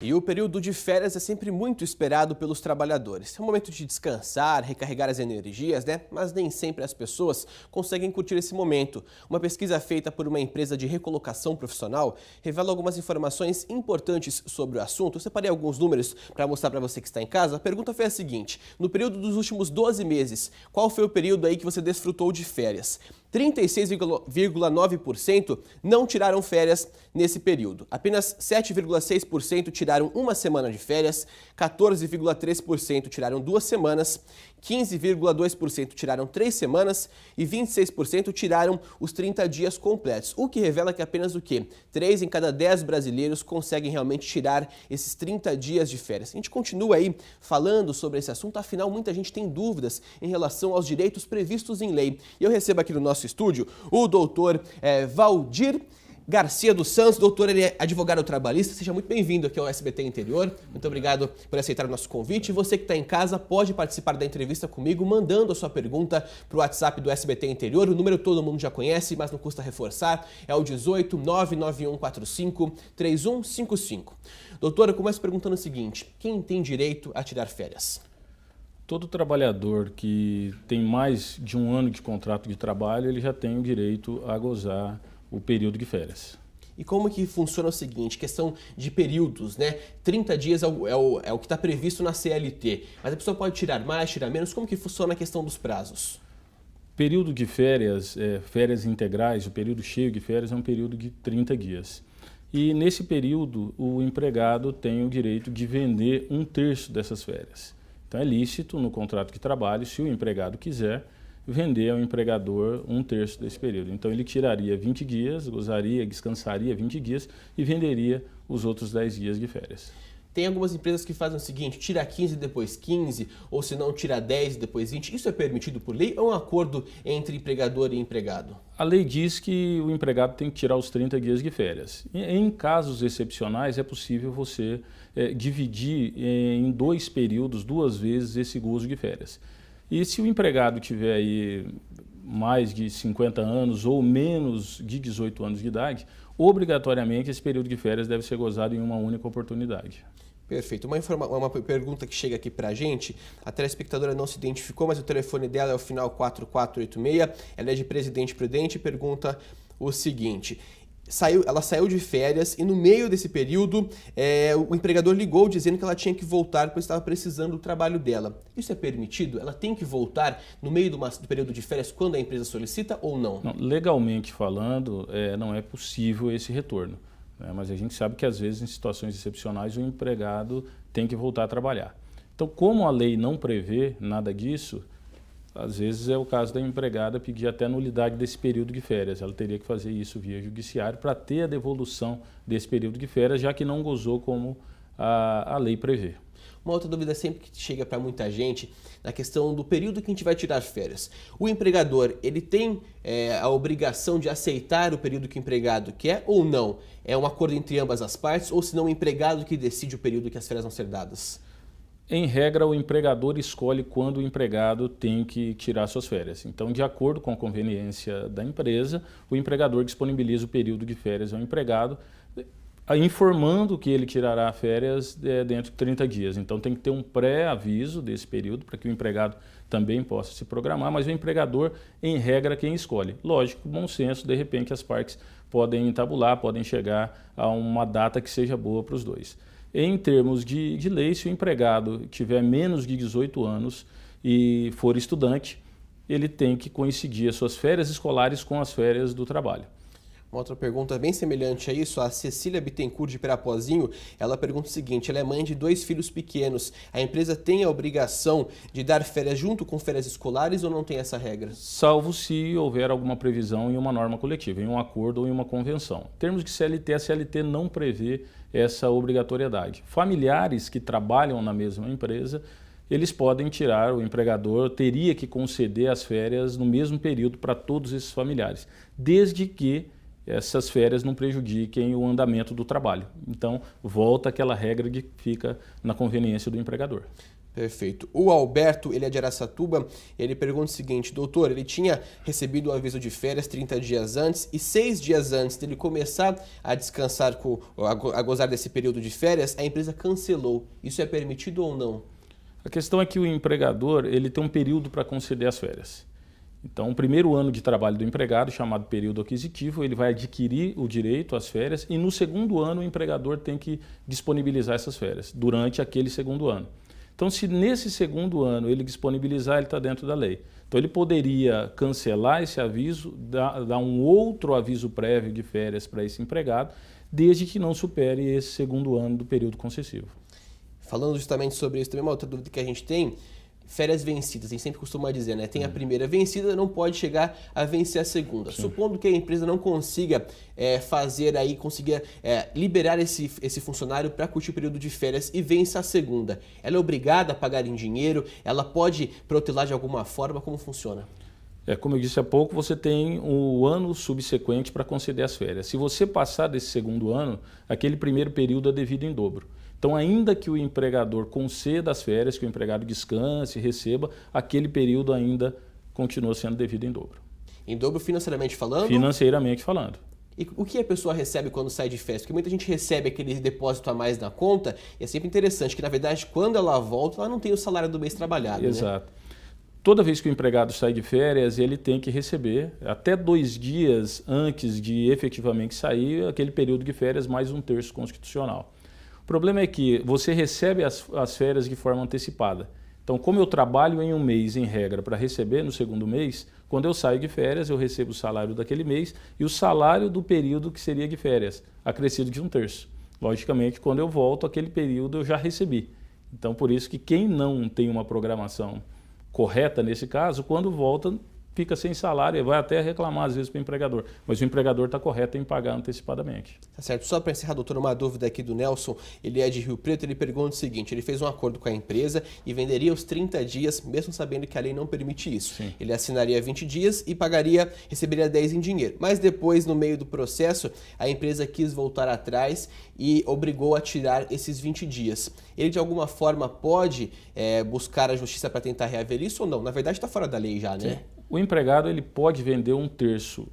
E o período de férias é sempre muito esperado pelos trabalhadores. É um momento de descansar, recarregar as energias, né? Mas nem sempre as pessoas conseguem curtir esse momento. Uma pesquisa feita por uma empresa de recolocação profissional revela algumas informações importantes sobre o assunto. Eu separei alguns números para mostrar para você que está em casa. A pergunta foi a seguinte: no período dos últimos 12 meses, qual foi o período aí que você desfrutou de férias? 36,9% não tiraram férias nesse período. Apenas 7,6% tiraram uma semana de férias, 14,3% tiraram 2 semanas, 15,2% tiraram 3 semanas e 26% tiraram os 30 dias completos. O que revela que apenas o quê? 3 em cada 10 brasileiros conseguem realmente tirar esses 30 dias de férias. A gente continua aí falando sobre esse assunto, afinal muita gente tem dúvidas em relação aos direitos previstos em lei. E eu recebo aqui no nosso estúdio o doutor Valdir Garcia dos Santos. Doutor, ele é advogado trabalhista. Seja muito bem-vindo aqui ao SBT Interior. Muito obrigado por aceitar o nosso convite. E você que está em casa pode participar da entrevista comigo mandando a sua pergunta para o WhatsApp do SBT Interior. O número todo mundo já conhece, mas não custa reforçar. É o 18 99145 3155. Doutor, eu começo perguntando o seguinte: quem tem direito a tirar férias? Todo trabalhador que tem mais de um ano de contrato de trabalho, ele já tem o direito a gozar o período de férias. E como que funciona o seguinte, questão de períodos, né? 30 dias é o que está previsto na CLT, mas a pessoa pode tirar mais, tirar menos, como que funciona a questão dos prazos? Período de férias, férias integrais, o período cheio de férias é um período de 30 dias. E nesse período, o empregado tem o direito de vender 1/3 dessas férias. Então é lícito no contrato de trabalho, se o empregado quiser, vender ao empregador 1/3 desse período. Então ele tiraria 20 dias, gozaria, descansaria 20 dias e venderia os outros 10 dias de férias. Tem algumas empresas que fazem o seguinte: tira 15 depois 15, ou se não tira 10 depois 20. Isso é permitido por lei ou é um acordo entre empregador e empregado? A lei diz que o empregado tem que tirar os 30 dias de férias. Em casos excepcionais é possível você dividir em 2 períodos, 2 vezes esse gozo de férias. E se o empregado tiver aí mais de 50 anos ou menos de 18 anos de idade, obrigatoriamente esse período de férias deve ser gozado em uma única oportunidade. Perfeito. Uma pergunta que chega aqui pra gente, a telespectadora não se identificou, mas o telefone dela é o final 4486, ela é de Presidente Prudente e pergunta o seguinte: ela saiu de férias e no meio desse período o empregador ligou dizendo que ela tinha que voltar pois estava precisando do trabalho dela. Isso é permitido? Ela tem que voltar no meio do período de férias quando a empresa solicita ou não? Não, legalmente falando, não é possível esse retorno. Mas a gente sabe que às vezes em situações excepcionais o empregado tem que voltar a trabalhar. Então, como a lei não prevê nada disso, às vezes é o caso da empregada pedir até nulidade desse período de férias. Ela teria que fazer isso via judiciário para ter a devolução desse período de férias, já que não gozou como a lei prevê. Uma outra dúvida sempre que chega para muita gente, na questão do período que a gente vai tirar férias. O empregador, ele tem a obrigação de aceitar o período que o empregado quer ou não? É um acordo entre ambas as partes ou senão o empregado que decide o período que as férias vão ser dadas? Em regra, o empregador escolhe quando o empregado tem que tirar suas férias. Então, de acordo com a conveniência da empresa, o empregador disponibiliza o período de férias ao empregado, informando que ele tirará férias dentro de 30 dias. Então tem que ter um pré-aviso desse período para que o empregado também possa se programar, mas o empregador, em regra, quem escolhe. Lógico, bom senso, de repente as partes podem entabular, podem chegar a uma data que seja boa para os dois. Em termos de lei, se o empregado tiver menos de 18 anos e for estudante, ele tem que coincidir as suas férias escolares com as férias do trabalho. Uma outra pergunta bem semelhante a isso, a Cecília Bittencourt de Pirapozinho, ela pergunta o seguinte: ela é mãe de 2 filhos pequenos, a empresa tem a obrigação de dar férias junto com férias escolares ou não tem essa regra? Salvo se houver alguma previsão em uma norma coletiva, em um acordo ou em uma convenção. Em termos de CLT, a CLT não prevê essa obrigatoriedade. Familiares que trabalham na mesma empresa, eles podem tirar, o empregador teria que conceder as férias no mesmo período para todos esses familiares, desde que essas férias não prejudiquem o andamento do trabalho. Então, volta aquela regra que fica na conveniência do empregador. Perfeito. O Alberto, ele é de Araçatuba, ele pergunta o seguinte: doutor, ele tinha recebido o aviso de férias 30 dias antes e 6 dias antes dele começar a descansar, a gozar desse período de férias, a empresa cancelou. Isso é permitido ou não? A questão é que o empregador ele tem um período para conceder as férias. Então, o primeiro ano de trabalho do empregado, chamado período aquisitivo, ele vai adquirir o direito às férias e no segundo ano o empregador tem que disponibilizar essas férias, durante aquele segundo ano. Então, se nesse segundo ano ele disponibilizar, ele está dentro da lei. Então, ele poderia cancelar esse aviso, dar um outro aviso prévio de férias para esse empregado, desde que não supere esse segundo ano do período concessivo. Falando justamente sobre isso, também uma outra dúvida que a gente tem: férias vencidas, a gente sempre costuma dizer, né? Tem a primeira vencida, não pode chegar a vencer a segunda. Sim. Supondo que a empresa não consiga liberar esse funcionário para curtir o período de férias e vença a segunda, ela é obrigada a pagar em dinheiro? Ela pode protelar de alguma forma? Como funciona? Como eu disse há pouco, você tem o ano subsequente para conceder as férias. Se você passar desse segundo ano, aquele primeiro período é devido em dobro. Então, ainda que o empregador conceda as férias, que o empregado descanse, receba, aquele período ainda continua sendo devido em dobro. Em dobro financeiramente falando? Financeiramente falando. E o que a pessoa recebe quando sai de férias? Porque muita gente recebe aquele depósito a mais na conta e é sempre interessante que, na verdade, quando ela volta, ela não tem o salário do mês trabalhado. Exato. Né? Toda vez que o empregado sai de férias, ele tem que receber, até 2 dias antes de efetivamente sair, aquele período de férias mais 1/3 constitucional. O problema é que você recebe as férias de forma antecipada. Então, como eu trabalho em um mês, em regra, para receber no segundo mês, quando eu saio de férias, eu recebo o salário daquele mês e o salário do período que seria de férias, acrescido de 1/3. Logicamente, quando eu volto, aquele período eu já recebi. Então, por isso que quem não tem uma programação correta nesse caso, quando volta, fica sem salário e vai até reclamar às vezes para o empregador. Mas o empregador está correto em pagar antecipadamente. Tá certo. Só para encerrar, doutor, uma dúvida aqui do Nelson. Ele é de Rio Preto, ele pergunta o seguinte: ele fez um acordo com a empresa e venderia os 30 dias, mesmo sabendo que a lei não permite isso. Sim. Ele assinaria 20 dias e receberia 10 em dinheiro. Mas depois, no meio do processo, a empresa quis voltar atrás e obrigou a tirar esses 20 dias. Ele, de alguma forma, pode buscar a justiça para tentar reaver isso ou não? Na verdade, está fora da lei já, né? Sim. O empregado ele pode vender 1/3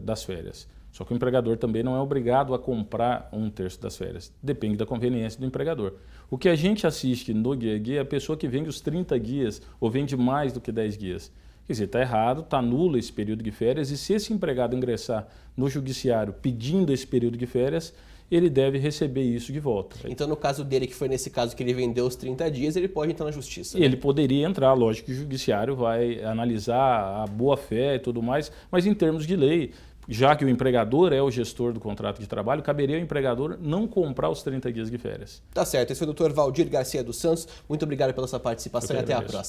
das férias. Só que o empregador também não é obrigado a comprar 1/3 das férias. Depende da conveniência do empregador. O que a gente assiste no dia a dia é a pessoa que vende os 30 dias ou vende mais do que 10 dias. Quer dizer, está errado, está nulo esse período de férias e se esse empregado ingressar no judiciário pedindo esse período de férias, ele deve receber isso de volta. Então, no caso dele, que foi nesse caso que ele vendeu os 30 dias, ele pode entrar na justiça. Ele poderia entrar, lógico que o judiciário vai analisar a boa-fé e tudo mais, mas em termos de lei, já que o empregador é o gestor do contrato de trabalho, caberia ao empregador não comprar os 30 dias de férias. Tá certo. Esse foi o Dr. Valdir Garcia dos Santos. Muito obrigado pela sua participação e até a próxima.